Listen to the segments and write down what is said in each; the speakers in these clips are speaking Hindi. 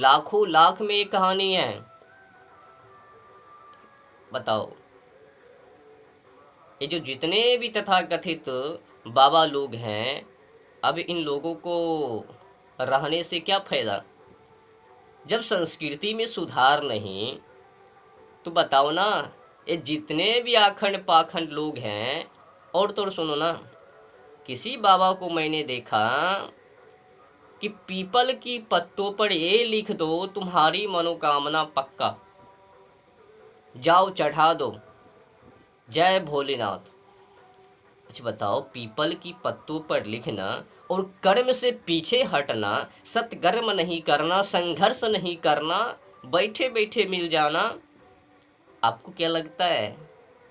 लाखों लाख में ये कहानी है। बताओ, ये जो जितने भी तथाकथित बाबा लोग हैं, अब इन लोगों को रहने से क्या फायदा जब संस्कृति में सुधार नहीं। तो बताओ ना, ये जितने भी आखंड पाखंड लोग हैं। और तो और सुनो ना, किसी बाबा को मैंने देखा कि पीपल की पत्तों पर ये लिख दो तुम्हारी मनोकामना पक्का, जाओ चढ़ा दो, जय भोलेनाथ। अच्छा बताओ, पीपल की पत्तों पर लिखना और कर्म से पीछे हटना, सत्कर्म नहीं करना, संघर्ष नहीं करना, बैठे बैठे मिल जाना, आपको क्या लगता है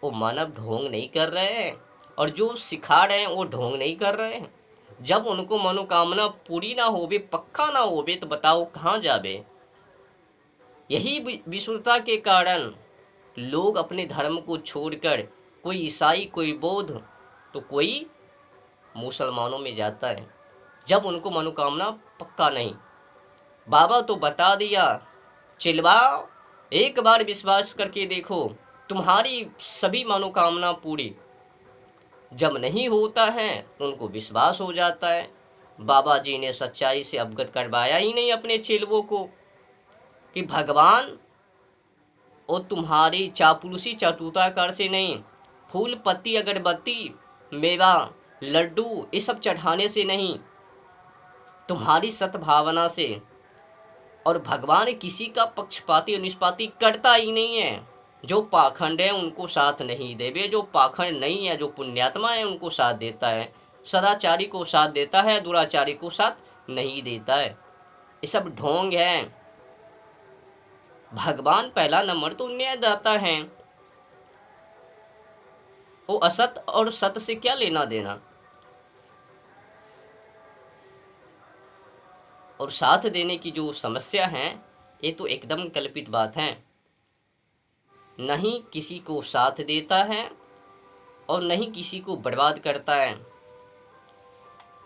वो मानव ढोंग नहीं कर रहे हैं? और जो सिखा रहे हैं वो ढोंग नहीं कर रहे हैं? जब उनको मनोकामना पूरी ना होवे, पक्का ना होवे, तो बताओ कहाँ जावे? यही विषमता के कारण लोग अपने धर्म को छोड़कर, कोई ईसाई, कोई बौद्ध, तो कोई मुसलमानों में जाता है, जब उनको मनोकामना पक्का नहीं। बाबा तो बता दिया, चिल्लाओ, एक बार विश्वास करके देखो, तुम्हारी सभी मनोकामना पूरी। जब नहीं होता है तो उनको विश्वास हो जाता है। बाबा जी ने सच्चाई से अवगत करवाया ही नहीं अपने चेलवों को कि भगवान और तुम्हारी चापलूसी चटुताकार से नहीं, फूल पत्ती अगरबत्ती मेवा लड्डू ये सब चढ़ाने से नहीं, तुम्हारी सद्भावना से। और भगवान किसी का पक्षपाती और निष्पाती करता ही नहीं है। जो पाखंड है उनको साथ नहीं देवे, जो पाखंड नहीं है, जो पुण्यात्मा है उनको साथ देता है, सदाचारी को साथ देता है, दुराचारी को साथ नहीं देता है। ये सब ढोंग है। भगवान पहला नंबर तो न्यायदाता है, वो असत और सत से क्या लेना देना। और साथ देने की जो समस्या है, ये तो एकदम कल्पित बात है। नहीं किसी को साथ देता है और नहीं किसी को बर्बाद करता है।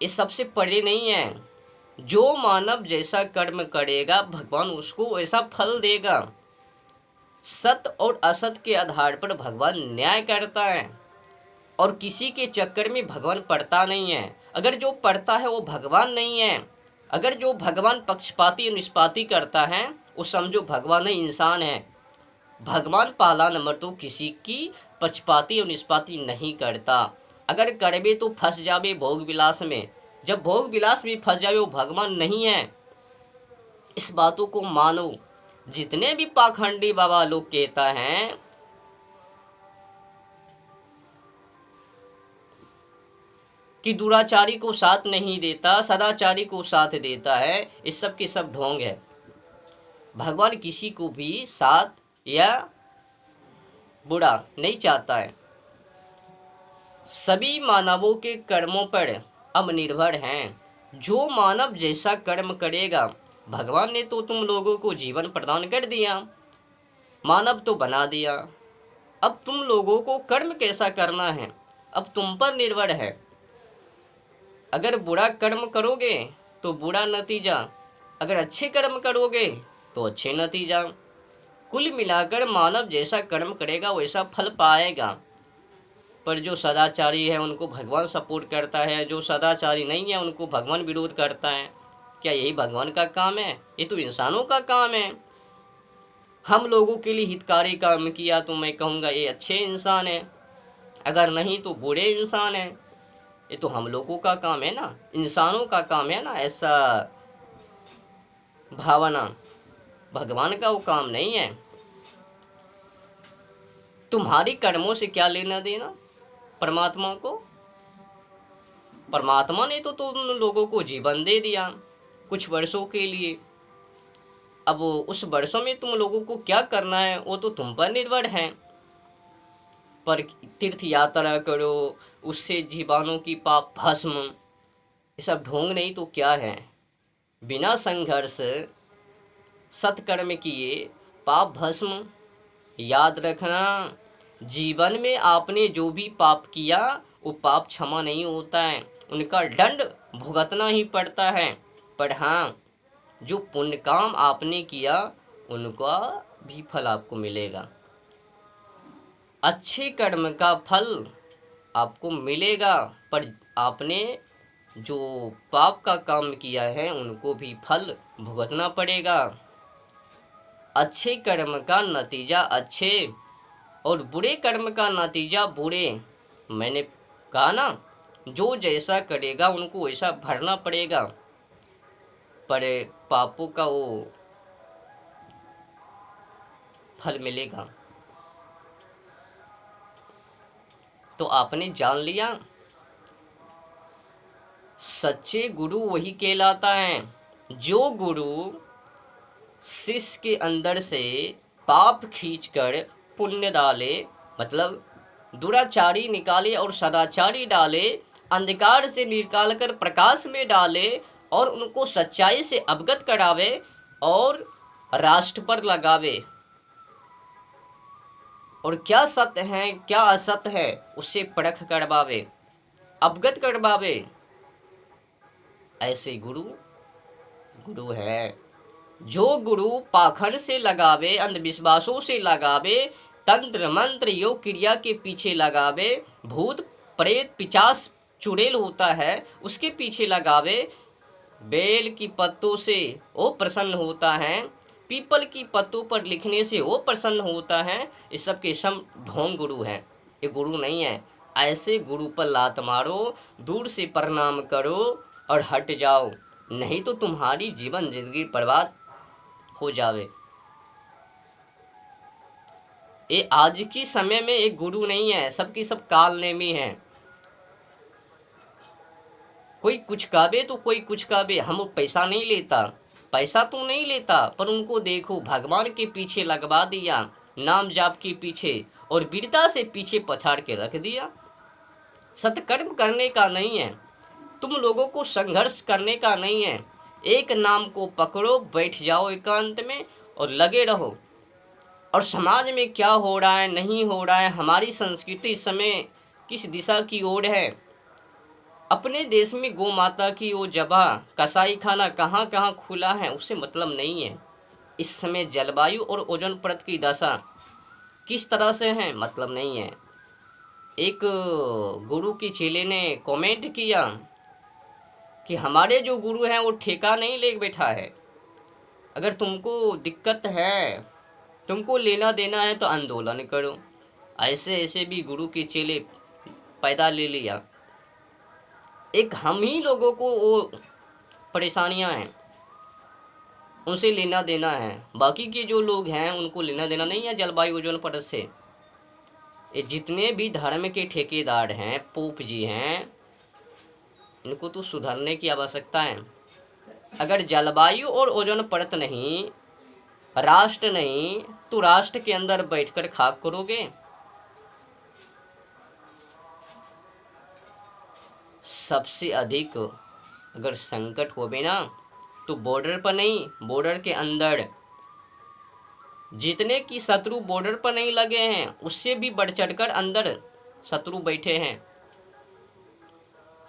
ये सबसे परे नहीं है। जो मानव जैसा कर्म करेगा भगवान उसको वैसा फल देगा। सत और असत के आधार पर भगवान न्याय करता है और किसी के चक्कर में भगवान पड़ता नहीं है। अगर जो पड़ता है वो भगवान नहीं है, अगर जो भगवान पक्षपाती और निष्पाती करता है वो समझो भगवान नहीं, इंसान है। भगवान पहला नंबर तो किसी की पक्षपाती और निष्पाती नहीं करता। अगर करबे तो फंस जावे भोग विलास में। जब भोग विलास में फंस जावे वो भगवान नहीं है। इस बातों को मानो। जितने भी पाखंडी बाबा लोग कहता है कि दुराचारी को साथ नहीं देता, सदाचारी को साथ देता है, इस सब के सब ढोंग है। भगवान किसी को भी साथ या बुरा नहीं चाहता है। सभी मानवों के कर्मों पर अब निर्भर हैं। जो मानव जैसा कर्म करेगा, भगवान ने तो तुम लोगों को जीवन प्रदान कर दिया, मानव तो बना दिया। अब तुम लोगों को कर्म कैसा करना है अब तुम पर निर्भर है। अगर बुरा कर्म करोगे तो बुरा नतीजा, अगर अच्छे कर्म करोगे तो अच्छे नतीजा। कुल मिलाकर मानव जैसा कर्म करेगा वैसा फल पाएगा। पर जो सदाचारी है उनको भगवान सपोर्ट करता है, जो सदाचारी नहीं है उनको भगवान विरोध करता है। क्या यही भगवान का काम है? ये तो इंसानों का काम है। हम लोगों के लिए हितकारी काम किया तो मैं कहूँगा ये अच्छे इंसान है, अगर नहीं तो बुरे इंसान है। ये तो हम लोगों का काम है ना, इंसानों का काम है ना ऐसा भावना। भगवान का वो काम नहीं है। तुम्हारी कर्मों से क्या लेना देना परमात्मा को? परमात्मा ने तो तुम लोगों को जीवन दे दिया कुछ वर्षों के लिए। अब उस वर्षों में तुम लोगों को क्या करना है वो तो तुम पर निर्भर है। पर तीर्थ यात्रा करो, उससे जीवाणु की पाप भस्म, ये सब ढोंग नहीं तो क्या है? बिना संघर्ष सत्कर्म किए पाप भस्म। याद रखना, जीवन में आपने जो भी पाप किया वो पाप क्षमा नहीं होता है, उनका दंड भुगतना ही पड़ता है। पर हाँ, जो पुण्य काम आपने किया उनका भी फल आपको मिलेगा। अच्छे कर्म का फल आपको मिलेगा, पर आपने जो पाप का काम किया है उनको भी फल भुगतना पड़ेगा। अच्छे कर्म का नतीजा अच्छे और बुरे कर्म का नतीजा बुरे। मैंने कहा ना, जो जैसा करेगा उनको वैसा भरना पड़ेगा, पर पापों का वो फल मिलेगा। तो आपने जान लिया, सच्चे गुरु वही कहलाता है जो गुरु शिष्य के अंदर से पाप खींचकर पुण्य डाले, मतलब दुराचारी निकाले और सदाचारी डाले, अंधकार से निकालकर प्रकाश में डाले और उनको सच्चाई से अवगत करावे और राष्ट्र पर लगावे, और क्या सत्य है क्या असत्य है उससे परख करवावे, अवगत करवावे। ऐसे गुरु गुरु है। जो गुरु पाखंड से लगावे, अंधविश्वासों से लगावे, तंत्र मंत्र योग क्रिया के पीछे लगावे, भूत प्रेत पिचास चुड़ैल होता है उसके पीछे लगावे, बेल की पत्तों से वो प्रसन्न होता है, पीपल की पत्तों पर लिखने से वो प्रसन्न होता है, ये सब के सब ढोंग गुरु हैं, ये गुरु नहीं है। ऐसे गुरु पर लात मारो, दूर से प्रणाम करो और हट जाओ, नहीं तो तुम्हारी जीवन जिंदगी बर्बाद हो जावे। ये आज की समय में एक गुरु नहीं है, सबकी सब काल नेमी है। कोई कुछ काबे तो कोई कुछ काबे, हम पैसा नहीं लेता, पैसा तो नहीं लेता, पर उनको देखो भगवान के पीछे लगवा दिया, नाम जाप के पीछे, और वीरता से पीछे पछाड़ के रख दिया। सत्कर्म करने का नहीं है, तुम लोगों को संघर्ष करने का नहीं है। एक नाम को पकड़ो, बैठ जाओ एकांत में और लगे रहो। और समाज में क्या हो रहा है नहीं हो रहा है, हमारी संस्कृति इस समय किस दिशा की ओर है, अपने देश में गौ माता की वो जगह कसाई खाना कहाँ कहाँ खुला है उससे मतलब नहीं है। इस समय जलवायु और ओजोन परत की दशा किस तरह से है मतलब नहीं है। एक गुरु की चेले ने कमेंट किया कि हमारे जो गुरु हैं वो ठेका नहीं ले बैठा है, अगर तुमको दिक्कत है, तुमको लेना देना है तो आंदोलन करो। ऐसे ऐसे भी गुरु के चेले पैदा ले लिया। एक हम ही लोगों को वो परेशानियां हैं, उनसे लेना देना है, बाकी के जो लोग हैं उनको लेना देना नहीं है जलवायु ओजोन परत से। ये जितने भी धर्म के ठेकेदार हैं, पोप जी हैं, इनको तो सुधरने की आवश्यकता है। अगर जलवायु और ओजोन परत नहीं, राष्ट्र नहीं, तो राष्ट्र के अंदर बैठकर खाक करोगे। सबसे अधिक अगर संकट होवे ना तो बॉर्डर पर नहीं, बॉर्डर के अंदर। जितने की शत्रु बॉर्डर पर नहीं लगे हैं उससे भी बढ़ चढ़कर अंदर शत्रु बैठे हैं।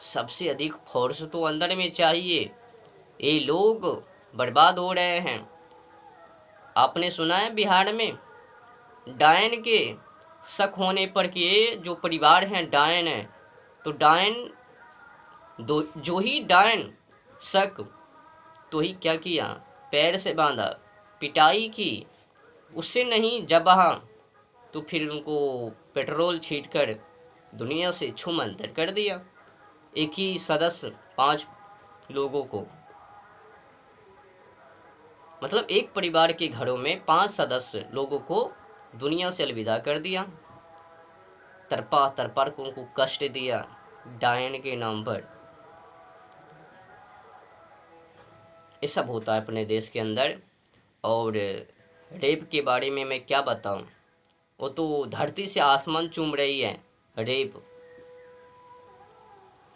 सबसे अधिक फोर्स तो अंदर में चाहिए। ये लोग बर्बाद हो रहे हैं। आपने सुना है बिहार में डायन के शक होने पर कि जो परिवार हैं डायन है, तो डायन जो ही डायन शक तो ही क्या किया, पैर से बांधा, पिटाई की, उससे नहीं जबहा तो फिर उनको पेट्रोल छींटकर दुनिया से छूमंतर कर दिया। एक ही सदस्य 5 लोगों को, मतलब एक परिवार के घरों में 5 सदस्य लोगों को दुनिया से अलविदा कर दिया। तरपा तरपार को उनको कष्ट दिया डायन के नाम पर। ये सब होता है अपने देश के अंदर। और रेप के बारे में मैं क्या बताऊं, वो तो धरती से आसमान चूम रही है रेप।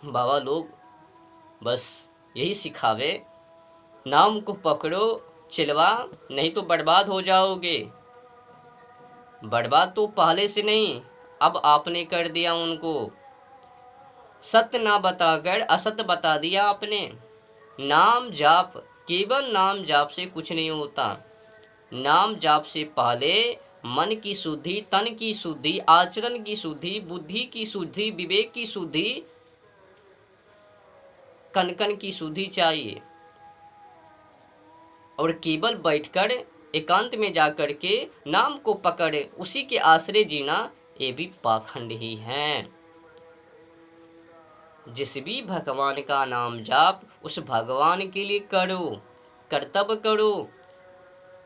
बाबा लोग बस यही सिखावे, नाम को पकड़ो चिलवा, नहीं तो बर्बाद हो जाओगे। बर्बाद तो पहले से नहीं, अब आपने कर दिया उनको। सत्य ना बताकर असत्य बता दिया आपने। नाम जाप केवल नाम जाप से कुछ नहीं होता। नाम जाप से पहले मन की शुद्धि, तन की शुद्धि, आचरण की शुद्धि, बुद्धि की शुद्धि, विवेक की शुद्धि, कण कण की शुद्धि चाहिए। और केवल बैठकर एकांत में जाकर के नाम को पकड़े उसी के आश्रय जीना, ये भी पाखंड ही है। जिस भी भगवान का नाम जाप उस भगवान के लिए करो, कर्तव्य करो।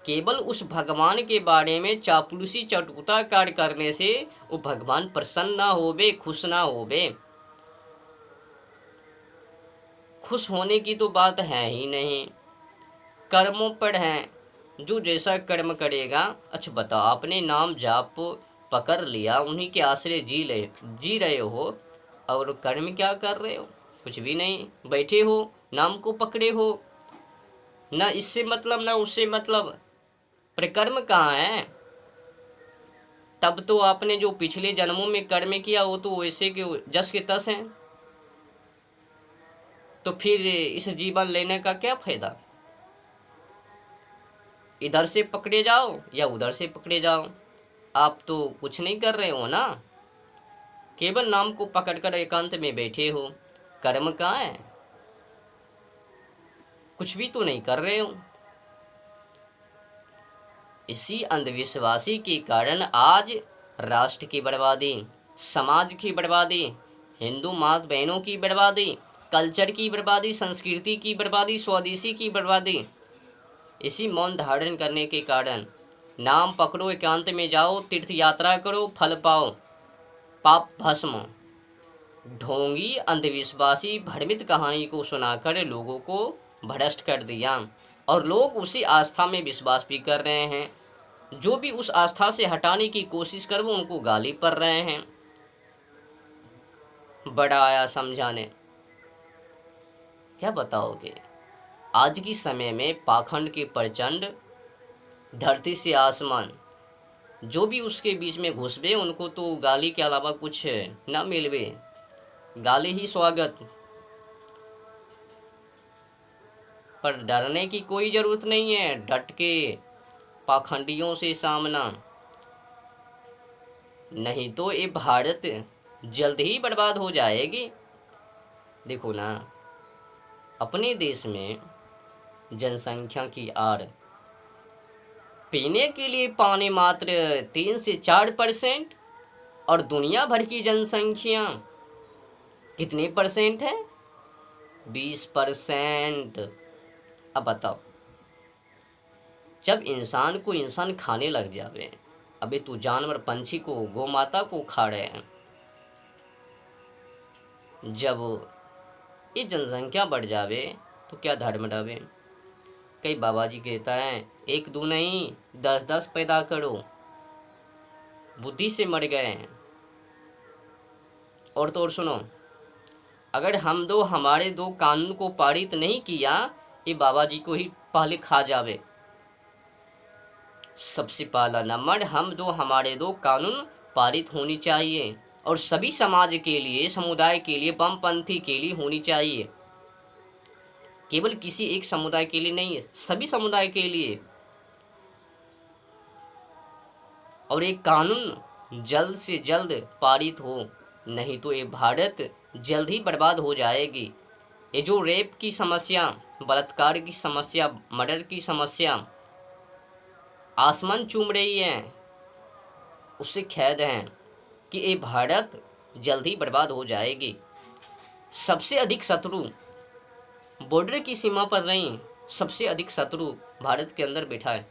केवल उस भगवान के बारे में चापलूसी चटुता कार्य करने से वो भगवान प्रसन्न ना होवे, खुश ना होवे। खुश होने की तो बात है ही नहीं, कर्मों पर है। जो जैसा कर्म करेगा। अच्छा बताओ, आपने नाम जाप पकड़ लिया, उन्हीं के आश्रय जी रहे हो, और कर्म क्या कर रहे हो? कुछ भी नहीं, बैठे हो, नाम को पकड़े हो, ना इससे मतलब ना उससे मतलब, पर कर्म कहाँ है? तब तो आपने जो पिछले जन्मों में कर्म किया वो तो वैसे के जस के तस हैं। तो फिर इस जीवन लेने का क्या फायदा? इधर से पकड़े जाओ या उधर से पकड़े जाओ, आप तो कुछ नहीं कर रहे हो ना। केवल नाम को पकड़कर एकांत में बैठे हो, कर्म कहाँ है? कुछ भी तो नहीं कर रहे हो। इसी अंधविश्वासी के कारण आज राष्ट्र की बर्बादी, समाज की बर्बादी, हिंदू माँ बहनों की बर्बादी, कल्चर की बर्बादी, संस्कृति की बर्बादी, स्वदेशी की बर्बादी, इसी मौन धारण करने के कारण। नाम पकड़ो, एकांत में जाओ, तीर्थ यात्रा करो, फल पाओ, पाप भस्म। ढोंगी अंधविश्वासी भ्रमित कहानी को सुनाकर लोगों को भ्रष्ट कर दिया, और लोग उसी आस्था में विश्वास भी कर रहे हैं। जो भी उस आस्था से हटाने की कोशिश कर वो उनको गाली पड़ रहे हैं। बड़ा आया समझाने, क्या बताओगे? आज की समय में पाखंड के प्रचंड, धरती से आसमान, जो भी उसके बीच में घुसबे उनको तो गाली के अलावा कुछ न मिलवे, गाली ही स्वागत। पर डरने की कोई जरूरत नहीं है, डट के पाखंडियों से सामना, नहीं तो ये भारत जल्द ही बर्बाद हो जाएगी। देखो ना, अपने देश में जनसंख्या की आड़, पीने के लिए पानी मात्र 3 से 4%, और दुनिया भर की जनसंख्या कितने परसेंट है? 20%। अब बताओ, जब इंसान को इंसान खाने लग जावे, अबे तू जानवर पंछी को, गौ माता को खा रहे हैं। जब ये जनसंख्या बढ़ जावे तो क्या धर्म रहे? कई बाबा जी कहता है 1 2 नहीं 10 10 पैदा करो, बुद्धि से मर गए हैं। और तो और सुनो, अगर हम दो हमारे दो कानून को पारित नहीं किया, ये बाबा जी को ही पहले खा जावे। सबसे पहला नंबर, हम दो हमारे दो कानून पारित होनी चाहिए, और सभी समाज के लिए, समुदाय के लिए, वामपंथी के लिए होनी चाहिए। केवल किसी एक समुदाय के लिए नहीं है, सभी समुदाय के लिए। और एक कानून जल्द से जल्द पारित हो, नहीं तो ये भारत जल्द ही बर्बाद हो जाएगी। ये जो रेप की समस्या, बलात्कार की समस्या, मर्डर की समस्या आसमान चूम रही है, उससे खेद है कि ये भारत जल्द ही बर्बाद हो जाएगी। सबसे अधिक शत्रु बॉर्डर की सीमा पर नहीं, सबसे अधिक शत्रु भारत के अंदर बैठा है,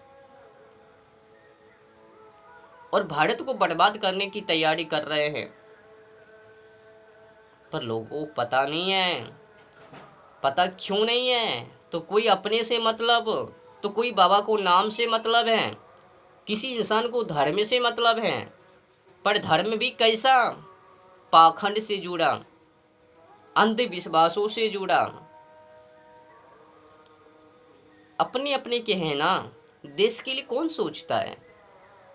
और भारत को बर्बाद करने की तैयारी कर रहे हैं। पर लोगों को पता नहीं है। पता क्यों नहीं है? तो कोई अपने से मतलब, तो कोई बाबा को नाम से मतलब है, किसी इंसान को धर्म से मतलब है। पर धर्म भी कैसा? पाखंड से जुड़ा, अंधविश्वासों से जुड़ा। अपने अपने के हैं ना। देश के लिए कौन सोचता है?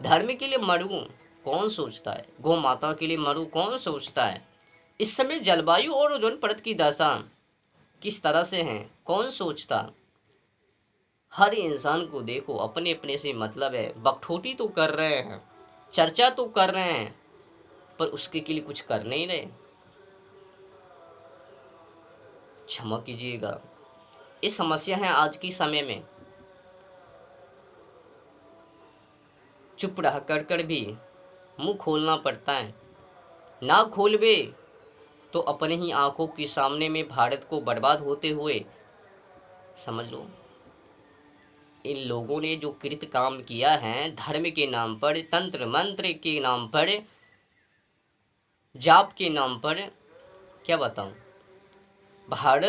धर्म के लिए मरूं कौन सोचता है? गौ माता के लिए मरूं कौन सोचता है? इस समय जलवायु और ओजोन परत की दशा किस तरह से है, कौन सोचता? हर इंसान को देखो अपने अपने से मतलब है, बकठोटी तो कर रहे हैं, चर्चा तो कर रहे हैं, पर उसके के लिए कुछ कर नहीं रहे। क्षमा कीजिएगा, ये समस्या है आज की समय में। चुप रह कर भी मुंह खोलना पड़ता है, ना खोलबे तो अपने ही आंखों के सामने में भारत को बर्बाद होते हुए समझ लो। इन लोगों ने जो कृत काम किया है, धर्म के नाम पर, तंत्र मंत्र के नाम पर, जाप के नाम पर, क्या बताऊं, भारत